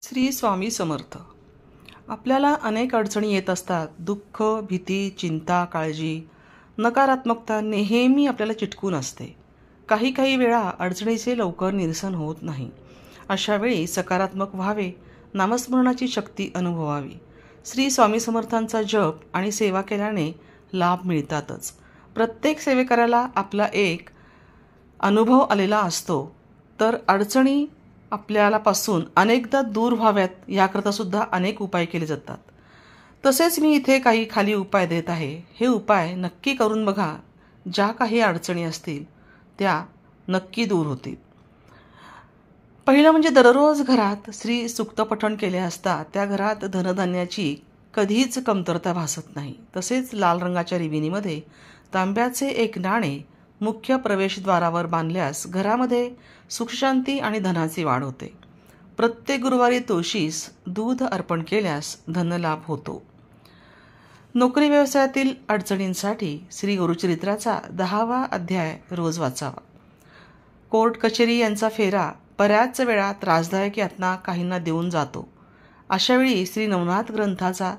श्री स्वामी समर्थ. आपल्याला अनेक अडचणी येत असतात. दुःख, भीती, चिंता, काळजी, नकारात्मकता नेहमी आपल्याला चिटकून असते. काही वेळा अडचणीचे लवकर निरसन होत नाही. अशा वेळी सकारात्मक व्हावे, नामस्मरणाची शक्ती अनुभवावी. श्री स्वामी समर्थांचा जप आणि सेवा केल्याने लाभ मिळतातच. प्रत्येक सेवेकऱ्याला आपला एक अनुभव आलेला असतो. तर अडचणी आपल्याला पासून अनेकदा दूर व्हाव्यात याकरता सुद्धा अनेक उपाय केले जातात. तसेच मी इथे काही खाली उपाय देत आहे. हे उपाय नक्की करून बघा. ज्या काही अडचणी असतील त्या नक्की दूर होतील. पहिलं म्हणजे दररोज घरात श्री सूक्त पठण केले असता त्या घरात धनधान्याची कधीच कमतरता भासत नाही. तसेच लाल रंगाच्या रिबिनीमध्ये तांब्याचे एक नाणे मुख्य प्रवेशद्वारावर बांधल्यास घरामध्ये सुखशांती आणि धनाची वाढ होते. प्रत्येक गुरुवारी तुळशीस दूध अर्पण केल्यास धनलाभ होतो. नोकरी व्यवसायातील अडचणींसाठी श्री गुरुचरित्राचा 10वा अध्याय रोज वाचावा. कोर्ट कचेरी यांचा फेरा बऱ्याच वेळा त्रासदायक यातना काहींना देऊन जातो. अशावेळी श्री नवनाथ ग्रंथाचा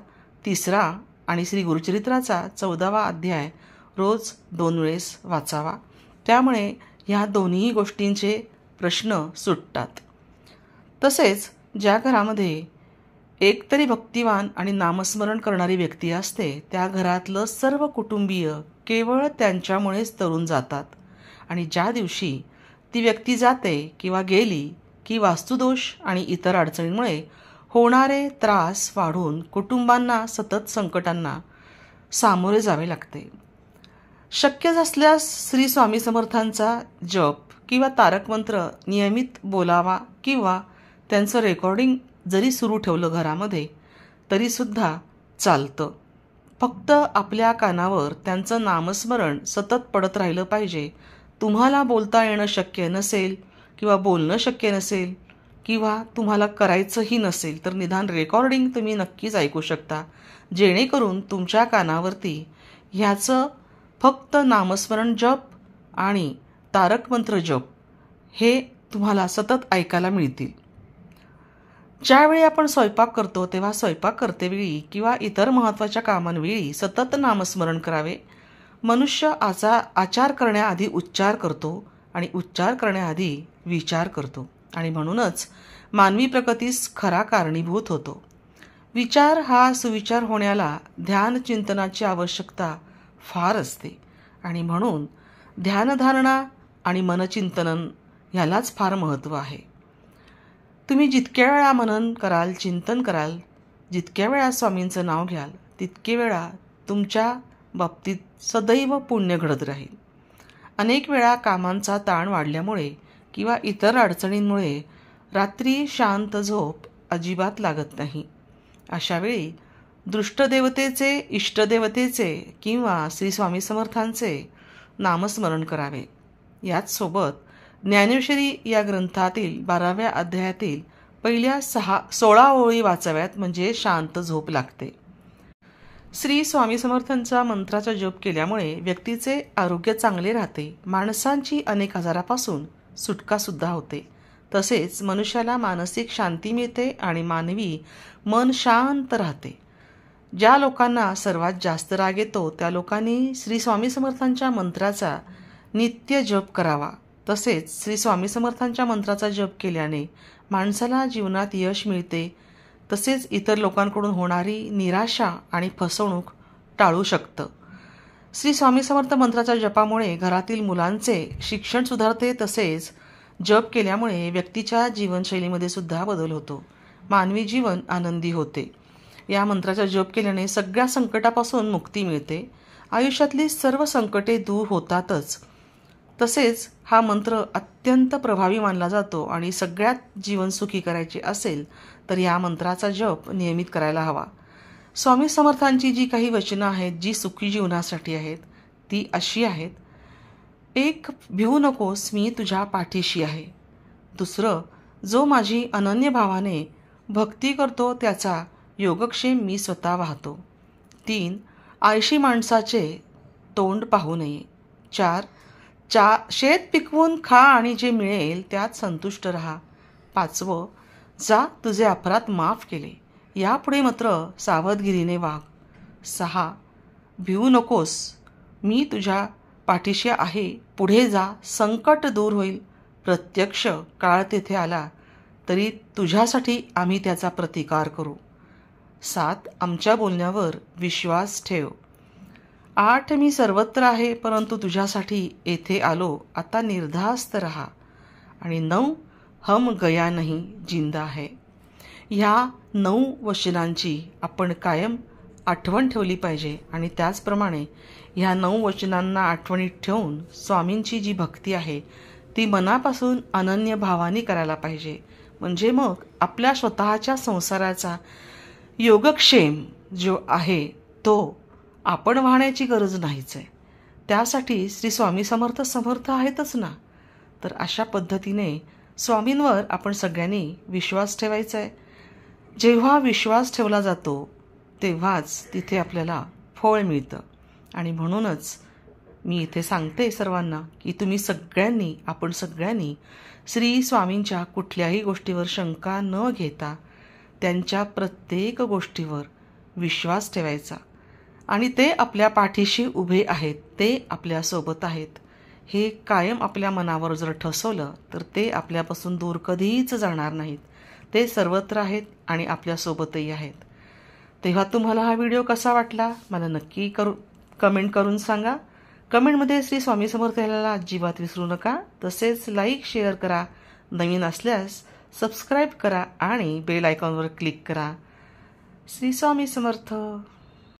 3रा आणि श्री गुरुचरित्राचा 14वा अध्याय रोज 2 वेळेस वाचावा. त्यामुळे ह्या दोन्ही गोष्टींचे प्रश्न सुटतात. तसेच ज्या घरामध्ये एकतरी भक्तिवान आणि नामस्मरण करणारी व्यक्ती असते त्या घरातलं सर्व कुटुंबीय केवळ त्यांच्यामुळेच तरून जातात. आणि ज्या दिवशी ती व्यक्ती जाते किंवा गेली की वास्तुदोष आणि इतर अडचणींमुळे होणारे त्रास वाढून कुटुंबांना सतत संकटांना सामोरे जावे लागते. शक्य असल्यास श्री स्वामी समर्थांचा जप किंवा तारक मंत्र नियमित बोलावा किंवा त्यांचं रेकॉर्डिंग जरी सुरू ठेवलं घरामध्ये तरीसुद्धा चालतं. फक्त आपल्या कानावर त्यांचं नामस्मरण सतत पडत राहिलं पाहिजे. तुम्हाला बोलता येणं शक्य नसेल किंवा बोलणं शक्य नसेल किंवा तुम्हाला करायचंही नसेल तर निदान रेकॉर्डिंग तुम्ही नक्कीच ऐकू शकता. जेणेकरून तुमच्या कानावरती ह्याचं फक्त नामस्मरण जप आणि तारक मंत्र जप हे तुम्हाला सतत ऐकायला मिळतील. ज्यावेळी आपण स्वयंपाक करतो तेव्हा स्वयंपाक करतेवेळी किंवा इतर महत्त्वाच्या कामांवेळी सतत नामस्मरण करावे. मनुष्य आचार करण्याआधी उच्चार करतो आणि उच्चार करण्याआधी विचार करतो आणि म्हणूनच मानवी प्रगतीस खरा कारणीभूत होतो. विचार हा सुविचार होण्याला ध्यान चिंतनाची आवश्यकता फार असते आणि म्हणून ध्यानधारणा आणि मनचिंतन ह्यालाच फार महत्त्व आहे. तुम्ही जितक्या वेळा मनन कराल, चिंतन कराल, जितक्या वेळा स्वामींचं नाव घ्याल तितके वेळा तुमच्या बाबतीत सदैव पुण्य घडत राहील. अनेक वेळा कामांचा ताण वाढल्यामुळे किंवा इतर अडचणींमुळे रात्री शांत झोप अजिबात लागत नाही. अशावेळी दृष्टदेवतेचे, इष्टदेवतेचे किंवा श्री स्वामी समर्थांचे नामस्मरण करावे. याचसोबत ज्ञानेश्वरी या ग्रंथातील 12व्या अध्यायातील पहिल्या 16 ओळी वाचाव्यात म्हणजे शांत झोप लागते. श्री स्वामी समर्थांचा मंत्राचा जप केल्यामुळे व्यक्तीचे आरोग्य चांगले राहते. माणसांची अनेक आजारापासून सुटकासुद्धा होते. तसेच मनुष्याला मानसिक शांती मिळते आणि मानवी मन शांत राहते. ज्या लोकांना सर्वात जास्त राग येतो त्या लोकांनी श्री स्वामी समर्थांच्या मंत्राचा नित्य जप करावा. तसेच श्री स्वामी समर्थांच्या मंत्राचा जप केल्याने माणसाला जीवनात यश मिळते. तसेच इतर लोकांकडून होणारी निराशा आणि फसवणूक टाळू शकतं. श्री स्वामी समर्थ मंत्राच्या जपामुळे घरातील मुलांचे शिक्षण सुधारते. तसेच जप केल्यामुळे व्यक्तीच्या जीवनशैलीमध्ये सुद्धा बदल होतो. मानवी जीवन आनंदी होते. या मंत्राचा जप केल्याने सगळ्या संकटापासून मुक्ती मिळते. आयुष्यातली सर्व संकटे दूर होतातच. तसेच हा मंत्र अत्यंत प्रभावी मानला जातो आणि सगळ्यात जीवन सुखी करायचे असेल तर या मंत्राचा जप नियमित करायला हवा. स्वामी समर्थांची जी काही वचनं आहेत जी सुखी जीवनासाठी आहेत ती अशी आहेत. 1. भिवू नकोस, मी तुझ्या पाठीशी आहे. 2. जो माझी अनन्य भावाने भक्ती करतो त्याचा योगक्षेम मी स्वतः वाहतो. 3. आळशी माणसाचे तोंड पाहू नये. 4. शेत पिकवून खा आणि जे मिळेल त्यात संतुष्ट रहा. 5. जा, तुझे अपराध माफ केले. यापुढे मात्र सावधगिरीने वाग. 6. भिवू नकोस, मी तुझ्या पाठीशी आहे. पुढे जा, संकट दूर होईल. प्रत्यक्ष काळ तेथे आला तरी तुझ्यासाठी आम्ही त्याचा प्रतिकार करू. 7. आमच्या बोलण्यावर विश्वास ठेव. 8. मी सर्वत्र आहे, परंतु तुझ्यासाठी येथे आलो. आता निर्धास्त रहा. आणि 9. हम गया नहीं, जिंदा है. ह्या 9 वचनांची आपण कायम आठवण ठेवली पाहिजे आणि त्याचप्रमाणे ह्या 9 वचनांना आठवणीत ठेवून स्वामींची जी भक्ती आहे ती मनापासून अनन्य भावाने करायला पाहिजे. म्हणजे मग आपल्या स्वतःच्या संसाराचा योगक्षेम जो आहे तो आपण वाहण्याची गरज नाहीच आहे. त्यासाठी श्री स्वामी समर्थ आहेतच ना. तर अशा पद्धतीने स्वामींवर आपण सगळ्यांनी विश्वास ठेवायचा आहे. जेव्हा विश्वास ठेवला जातो तेव्हाच तिथे आपल्याला फळ मिळतं. आणि म्हणूनच मी इथे सांगते सर्वांना की तुम्ही आपण सगळ्यांनी श्री स्वामींच्या कुठल्याही गोष्टीवर शंका न घेता त्यांच्या प्रत्येक गोष्टीवर विश्वास ठेवायचा. आणि ते आपल्या पाठीशी उभे आहेत, ते आपल्यासोबत आहेत हे कायम आपल्या मनावर जर ठसवलं तर ते आपल्यापासून दूर कधीच जाणार नाहीत. ते सर्वत्र आहेत आणि आपल्यासोबतही आहेत. तेव्हा तुम्हाला हा व्हिडिओ कसा वाटला मला नक्की कमेंट करून सांगा. कमेंटमध्ये श्री स्वामी समर्थ याला अजिबात विसरू नका. तसेच लाईक शेअर करा. नवीन असल्यास सबस्क्राईब करा आणि बेल आयकॉनवर क्लिक करा. श्री स्वामी समर्थ.